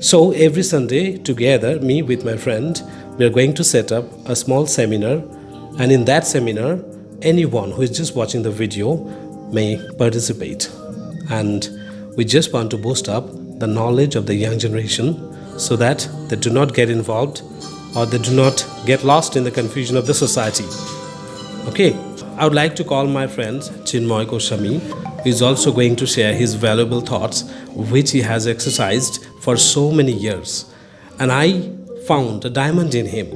So every Sunday, together, me with my friend, we are going to set up a small seminar, and in that seminar, anyone who is just watching the video may participate. And we just want to boost up the knowledge of the young generation so that they do not get involved or they do not get lost in the confusion of the society. Okay, I would like to call my friend Chinmoy Goswami, who is also going to share his valuable thoughts which he has exercised for so many years. And I found a diamond in him,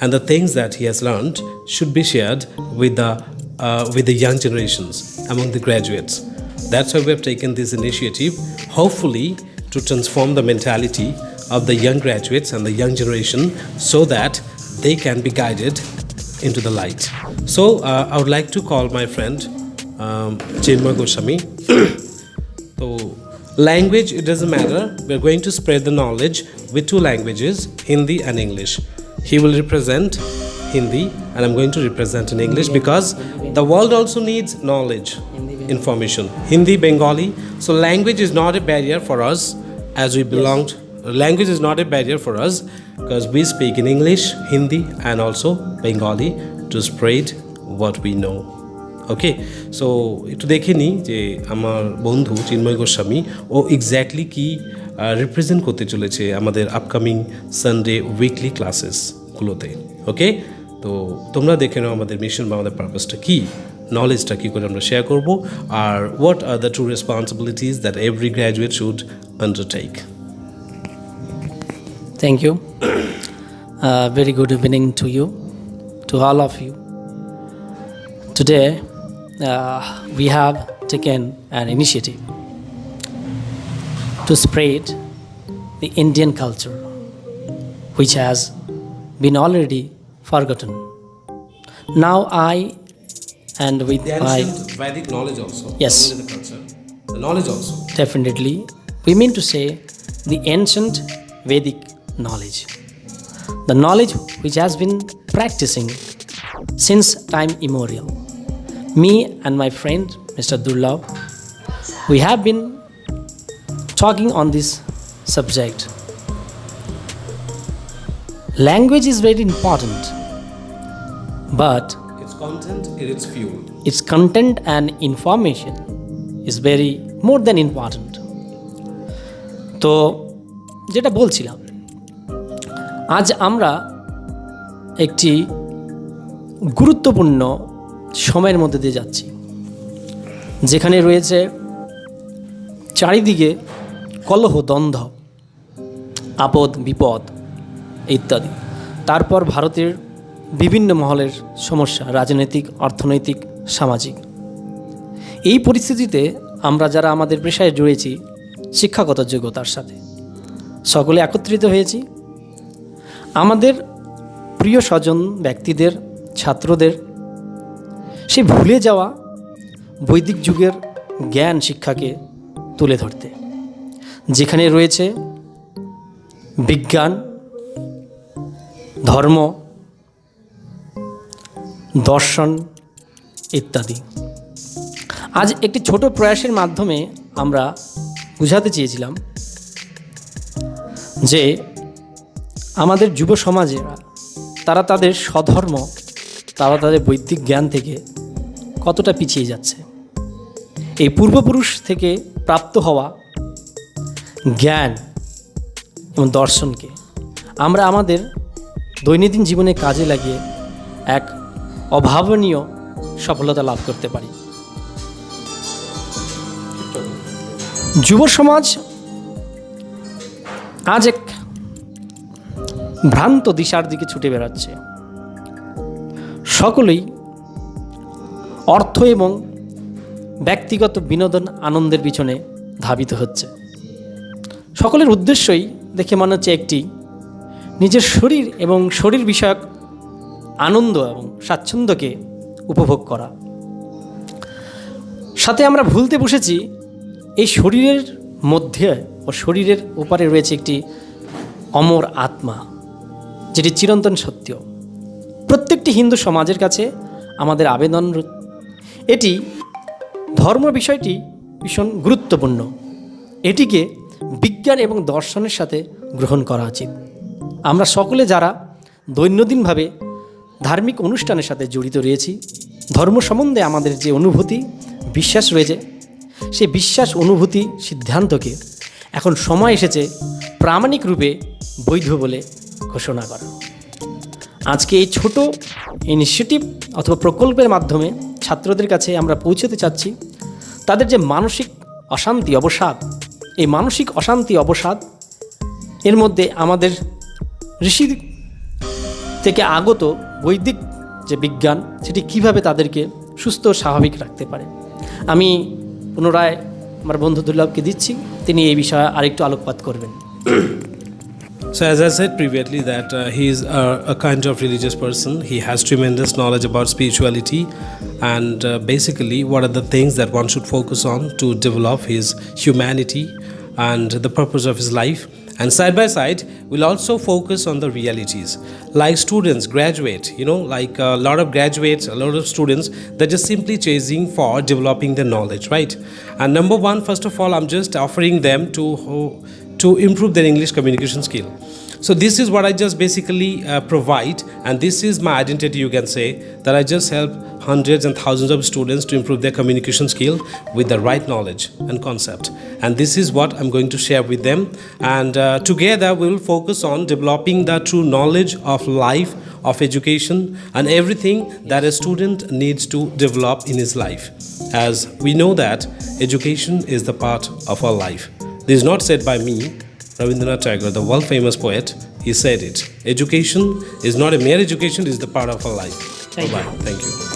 and the things that he has learned should be shared with the young generations among the graduates. That's why we have taken this initiative, hopefully to transform the mentality of the young graduates and the young generation so that they can be guided into the light. So I would like to call my friend Chinmoy Goswami. So language, it doesn't matter. We're going to spread the knowledge with two languages, Hindi and English. He will represent Hindi and I'm going to represent in English because the world also needs knowledge, information. Hindi, Bengali. So language is not a barrier for us as we belong. Language is not a barrier for us because we speak in English, Hindi and also Bengali to spread what we know. Okay so একটু দেখে নিই যে আমার বন্ধু চিন্ময় গোস্বামী ও exactly কি represent করতে চলেছে আমাদের আপকামিং সানডে উইকলি ক্লাসেসগুলোতে। ওকে, তো তোমরা দেখে নাও আমাদের মিশন বা আমাদের পারপাসটা কী, নলেজটা কী করে আমরা শেয়ার করব, আর what are the true responsibilities that every graduate should undertake. Thank you. Very good evening to you, to all of you. Today, we have taken an initiative to spread the Indian culture, which has been already forgotten. Now I and with The my ancient Vedic knowledge also. Yes. Not only the culture, the knowledge also. definitely we mean to say the ancient Vedic knowledge, the knowledge which has been practicing since time immemorial. Me and my friend Mr. Durlab, we have been talking on this subject. Language is very important, but Its content is its fuel. its content and information is very more than important. তো যেটা বলছিলাম, আজ আমরা একটি গুরুত্বপূর্ণ সময়ের মধ্যে দিয়ে যাচ্ছি, যেখানে রয়েছে চারিদিকে কলহ, দ্বন্দ্ব, আপদ বিপদ ইত্যাদি। তারপর ভারতের বিভিন্ন মহলের সমস্যা, রাজনৈতিক, অর্থনৈতিক, সামাজিক। এই পরিস্থিতিতে আমরা যারা আমাদের পেশায় জড়িয়েছি শিক্ষাগত যোগ্যতার সাথে সকলে একত্রিত হয়েছি আমাদের প্রিয় স্বজন ব্যক্তিদের, ছাত্রদের সেই ভুলে যাওয়া বৈদিক যুগের জ্ঞান শিক্ষাকে তুলে ধরতে, যেখানে রয়েছে বিজ্ঞান, ধর্ম, দর্শন ইত্যাদি। আজ একটি ছোট প্রয়াসের মাধ্যমে আমরা বুঝাতে চেয়েছিলাম যে আমাদের যুব সমাজেরা তারা তাদের স্বধর্ম, তারা তাদের বৈদিক জ্ঞান থেকে কতটা পিছিয়ে যাচ্ছে। এই পূর্বপুরুষ থেকে প্রাপ্ত হওয়া জ্ঞান এবং দর্শনকে আমরা আমাদের দৈনন্দিন জীবনে কাজে লাগিয়ে এক অভাবনীয় সফলতা লাভ করতে পারি। যুব সমাজ আজ এক ভ্রান্ত দিশার দিকে ছুটে বেড়াচ্ছে। সকলেই অর্থ এবং ব্যক্তিগত বিনোদন আনন্দের পিছনে ধাবিত হচ্ছে। সকলের উদ্দেশ্যই দেখে মনে হচ্ছে একটি, নিজের শরীর এবং শরীর বিষয়ক আনন্দ এবং স্বাচ্ছন্দ্যকে উপভোগ করা। সাথে আমরা ভুলতে বসেছি এই শরীরের মধ্যে ও শরীরের ওপারে রয়েছে একটি অমর আত্মা, যেটি চিরন্তন সত্য। প্রত্যেকটি হিন্দু সমাজের কাছে আমাদের আবেদন, এটি ধর্ম বিষয়টি ভীষণ গুরুত্বপূর্ণ, এটিকে বিজ্ঞান এবং দর্শনের সাথে গ্রহণ করা উচিত। আমরা সকলে যারা দৈনন্দিনভাবে ধার্মিক অনুষ্ঠানের সাথে জড়িত রয়েছি, ধর্ম সম্বন্ধে আমাদের যে অনুভূতি, বিশ্বাস রয়েছে, সেই বিশ্বাস, অনুভূতি, সিদ্ধান্তকে এখন সময় এসেছে প্রামাণিক রূপে বৈধ বলে ঘোষণা করা। আজকে এই ছোট ইনিশিয়েটিভ অথবা প্রকল্পের মাধ্যমে ছাত্রদের কাছে আমরা পৌঁছতে চাচ্ছি তাদের যে মানসিক অশান্তি, অবসাদ, এই মানসিক অশান্তি, অবসাদ এর মধ্যে আমাদের ঋষি থেকে আগত বৈদিক যে বিজ্ঞান, সেটি কিভাবে তাদেরকে সুস্থ স্বাভাবিক রাখতে পারে। আমি পুনরায় আমার বন্ধু দুর্লভকে দিচ্ছি, তিনি এই বিষয়ে আরেকটু আলোকপাত করবেন। So as I said previously that he is a kind of religious person. He has tremendous knowledge about spirituality and basically what are the things that one should focus on to develop his humanity and the purpose of his life. And side by side, we'll also focus on the realities. Like students graduate, like a lot of graduates, a lot of students, they're just simply chasing for developing their knowledge, right? And number one, first of all, I'm just offering them to improve their English communication skill. So this is what I just basically provide, and this is my identity, you can say, that I just help hundreds and thousands of students to improve their communication skill with the right knowledge and concept. And this is what I'm going to share with them. And together we will focus on developing the true knowledge of life, of education, and everything that a student needs to develop in his life. As we know that education is the part of our life. This is not said by me, Rabindranath Tagore, the world famous poet. He said it. Education is not a mere education, it is the part of our life. Thank you. Bye-bye. Thank you.